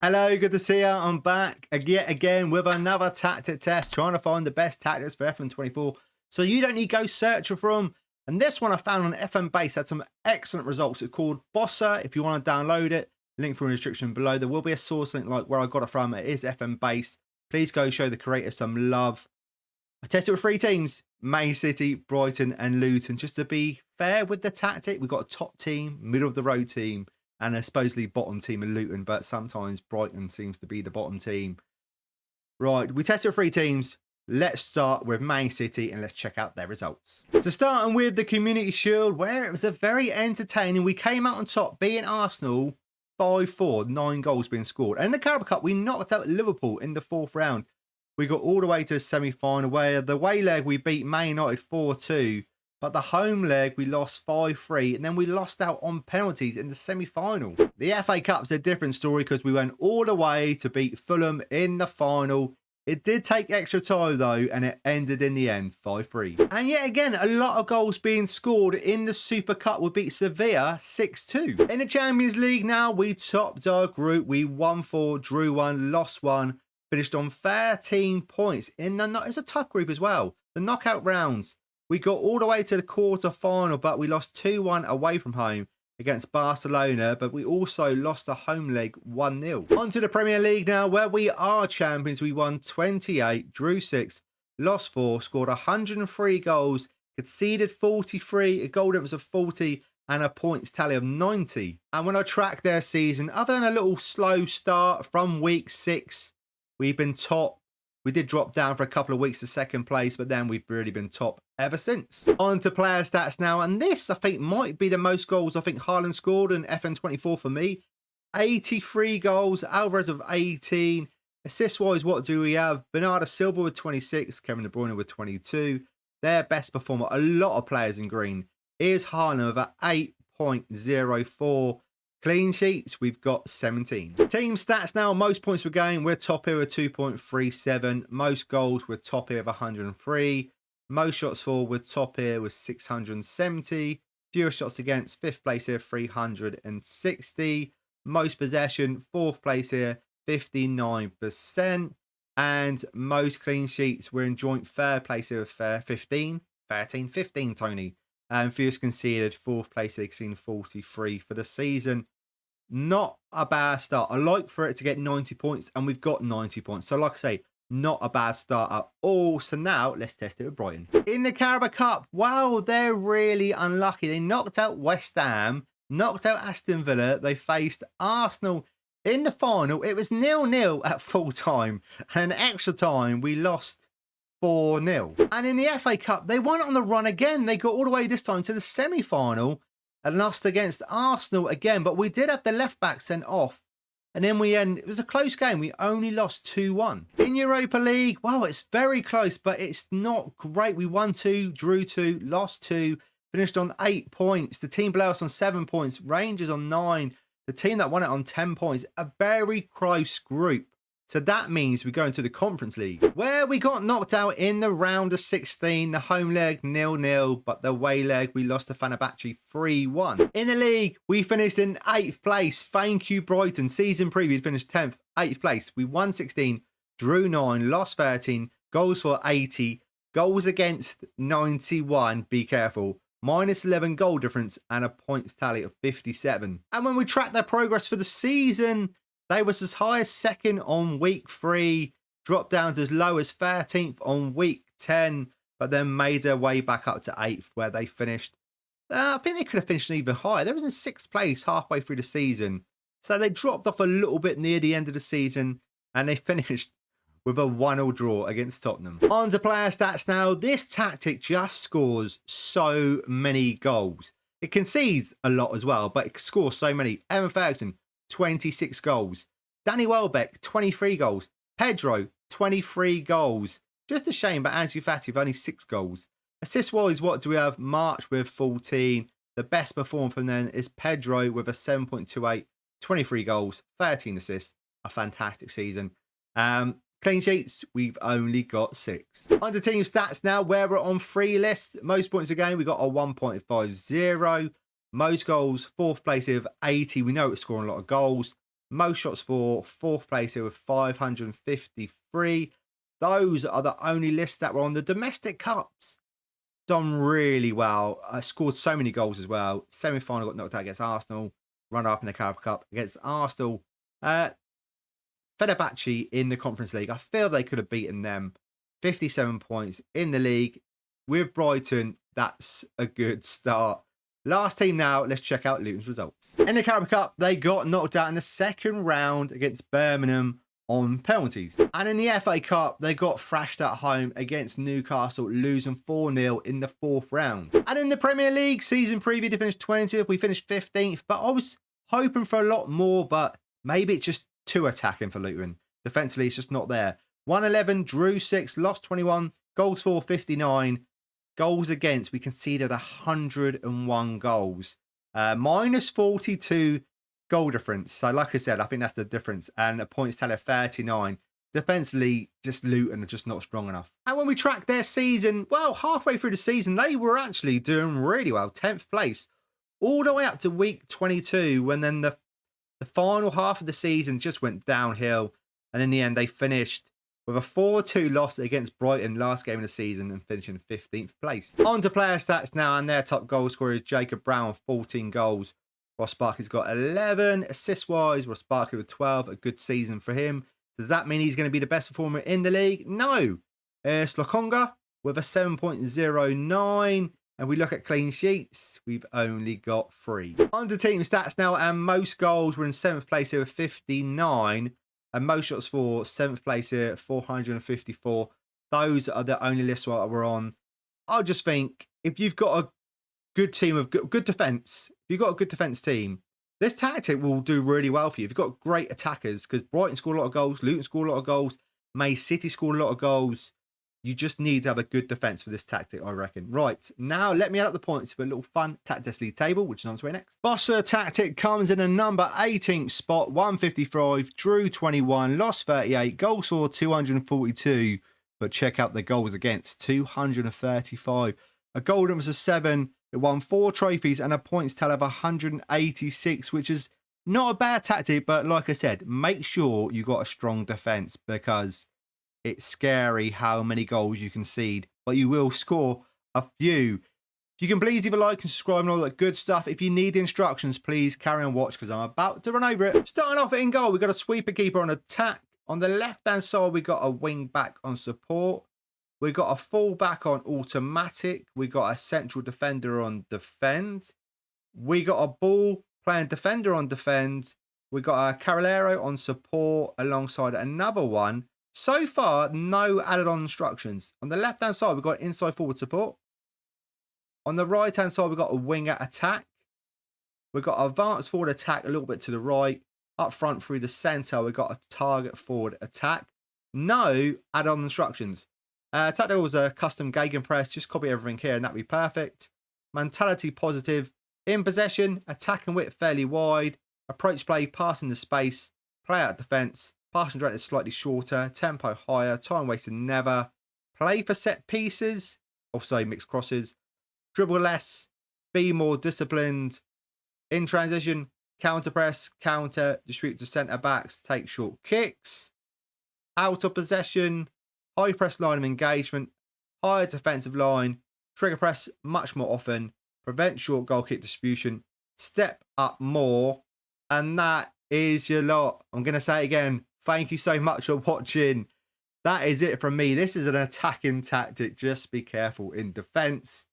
Hello, good to see you. I'm back yet again with another tactic test, trying to find the best tactics for FM24 so you don't need to go searching for them. And this one I found on FM Base had some excellent results. It's called BOSSA. If you want to download it, link for a description below. There will be a source link like where I got it from. It is FM Base. Please go show the creator some love. I tested it with 3 teams, Man City, Brighton and Luton. Just to be fair with the tactic, we've got a top team, middle of the road team, and a supposedly bottom team in Luton, but sometimes Brighton seems to be the bottom team. Right, we tested 3 teams. Let's start with Man City and let's check out their results. So starting with the Community Shield, where it was a very entertaining. We came out on top, beating Arsenal 5-4, 9 goals being scored. And in the Carabao Cup, we knocked out Liverpool in the 4th round. We got all the way to the semi-final, where the away leg we beat Man United 4-2. But the home leg, we lost 5-3, and then we lost out on penalties in the semi-final. The FA Cup's a different story because we went all the way to beat Fulham in the final. It did take extra time though, and it ended in the end 5-3. And yet again, a lot of goals being scored in the Super Cup. We beat Sevilla 6-2. In the Champions League now, we topped our group. We won 4, drew 1, lost 1, finished on 13 points. It's a tough group as well. The knockout rounds. We got all the way to the quarter-final, but we lost 2-1 away from home against Barcelona, but we also lost a home leg 1-0. On to the Premier League now, where we are champions. We won 28, drew 6, lost 4, scored 103 goals, conceded 43, a goal difference of 40, and a points tally of 90. And when I track their season, other than a little slow start from week 6, we've been top. We did drop down for a couple of weeks to 2nd place, but then we've really been top ever since. On to player stats now, and this I think might be the most goals I think Haaland scored in FN24 for me. 83 goals, Alvarez with 18. Assist-wise, what do we have? Bernardo Silva with 26, Kevin De Bruyne with 22. Their best performer, a lot of players in green, is Haaland with an 8.04. Clean sheets, we've got 17. Team stats now, most points per game, we're top here with 2.37. Most goals, we're top here with 103. Most shots for, we're top here with 670. Fewer shots against, 5th place here, 360. Most possession, 4th place here, 59%. And most clean sheets, we're in joint third place here with 15, Tony. And fewest conceded, 4th place here, conceding 43 for the season. Not a bad start. I like for it to get 90 points, and we've got 90 points. So like I say, not a bad start at all. So now let's test it with Brighton. In the Carabao Cup, wow, they're really unlucky. They knocked out West Ham, knocked out Aston Villa. They faced Arsenal in the final. It was 0-0 at full time, and extra time we lost 4-0. And in the FA Cup, they went on the run again. They got all the way this time to the semi-final and lost against Arsenal again. But we did have the left back sent off. And then it was a close game. We only lost 2-1. In Europa League, well, it's very close, but it's not great. We won 2, drew 2, lost 2, finished on 8 points. The team below us on 7 points, Rangers on 9. The team that won it on 10 points. A very close group. So that means we go into the Conference League, where we got knocked out in the round of 16. The home leg 0-0, but the away leg we lost to Fenerbahce 3-1. In the league, we finished in 8th place. Thank you, Brighton. Season preview finished 10th, 8th place. We won 16, drew 9, lost 13, goals for 80, goals against 91. Be careful. Minus 11 goal difference and a points tally of 57. And when we track their progress for the season, they was as high as 2nd on week 3, dropped down to as low as 13th on week 10, but then made their way back up to 8th, where they finished. I think they could have finished even higher. They was in 6th place halfway through the season. So they dropped off a little bit near the end of the season, and they finished with a 1-1 draw against Tottenham. On to player stats now. This tactic just scores so many goals. It concedes a lot as well, but it scores so many. Evan Ferguson, 26 goals. Danny Welbeck, 23 goals. Pedro, 23 goals. Just a shame, but Ansu Fati with only 6 goals. Assist-wise, what do we have? March with 14. The best performer from then is Pedro with a 7.28. 23 goals, 13 assists. A fantastic season. Clean sheets, we've only got 6. On to team stats now, where we're on 3 lists. Most points a game, we got a 1.50. Most goals, 4th place here with 80. We know it's scoring a lot of goals. Most shots for, fourth place here with 553. Those are the only lists that were on the domestic cups. Done really well. Scored so many goals as well. Semi-final got knocked out against Arsenal. Runner-up in the Carabao Cup against Arsenal. Fenerbahce in the Conference League. I feel they could have beaten them. 57 points in the league. With Brighton, that's a good start. Last team now, let's check out Luton's results. In the Carabao Cup, they got knocked out in the second round against Birmingham on penalties. And in the FA Cup, they got thrashed at home against Newcastle, losing 4-0 in the fourth round. And in the Premier League, season preview, they finished 20th. We finished 15th, but I was hoping for a lot more, but maybe it's just too attacking for Luton. Defensively, it's just not there. 111, drew 6, lost 21, goals for 59. Goals against, we conceded 101 goals. Minus 42 goal difference. So like I said, I think that's the difference. And a points tally of 39. Defensively, just Luton are just not strong enough. And when we track their season, well, halfway through the season, they were actually doing really well. 10th place. All the way up to week 22, when then the final half of the season just went downhill. And in the end, they finished with a 4-2 loss against Brighton last game of the season and finishing 15th place. On to player stats now, and their top goal scorer is Jacob Brown, 14 goals. Ross Barkley's got 11. Assist-wise, Ross Barkley with 12. A good season for him. Does that mean he's going to be the best performer in the league? No. Slokonga with a 7.09. And we look at clean sheets, we've only got 3. On to team stats now, and most goals were in 7th place here with 59. And most shots for, 7th place here, 454. Those are the only lists that we're on. I just think if you've got a good team of good defence, if you've got a good defence team, this tactic will do really well for you. If you've got great attackers, because Brighton scored a lot of goals, Luton scored a lot of goals, May City scored a lot of goals. You just need to have a good defence for this tactic, I reckon. Right, now let me add up the points for a little fun Tactics League table, which is on its way next. BOSSA tactic comes in a number 18th spot, 155, drew 21, lost 38, goals for 242, but check out the goals against, 235. A goal difference of 7, it won 4 trophies and a points tally of 186, which is not a bad tactic, but like I said, make sure you got a strong defence, because it's scary how many goals you concede, but you will score a few. If you can please leave a like and subscribe and all that good stuff. If you need the instructions, please carry on watch, because I'm about to run over it. Starting off in goal, we've got a sweeper keeper on attack. On the left-hand side, we got a wing back on support. We got a full back on automatic. We got a central defender on defend. We got a ball playing defender on defend. We got a Carolero on support alongside another one. So far, no added on instructions. On the left-hand side, we've got inside forward support. On the right-hand side, we've got a winger attack. We've got advanced forward attack a little bit to the right. Up front through the centre, we've got a target forward attack. No added on instructions. Tactical was a custom gegenpress. Just copy everything here and that'd be perfect. Mentality positive. In possession, attack and width fairly wide. Approach play, passing the space. Play out defence. Passing directed slightly shorter, tempo higher, time wasted never. Play for set pieces, also mixed crosses. Dribble less, be more disciplined. In transition, counter press, counter, distribute to centre backs, take short kicks. Out of possession, high press line of engagement, higher defensive line, trigger press much more often, prevent short goal kick distribution, step up more, and that is your lot. I'm going to say it again. Thank you so much for watching. That is it from me. This is an attacking tactic. Just be careful in defence.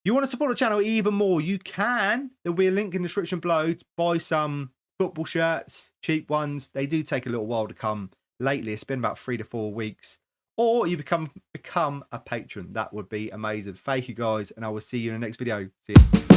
You want to support the channel even more, you can. There'll be a link in the description below to buy some football shirts, cheap ones. They do take a little while to come. Lately, it's been about 3 to 4 weeks. Or you become a patron. That would be amazing. Thank you guys, and I will see you in the next video. See you.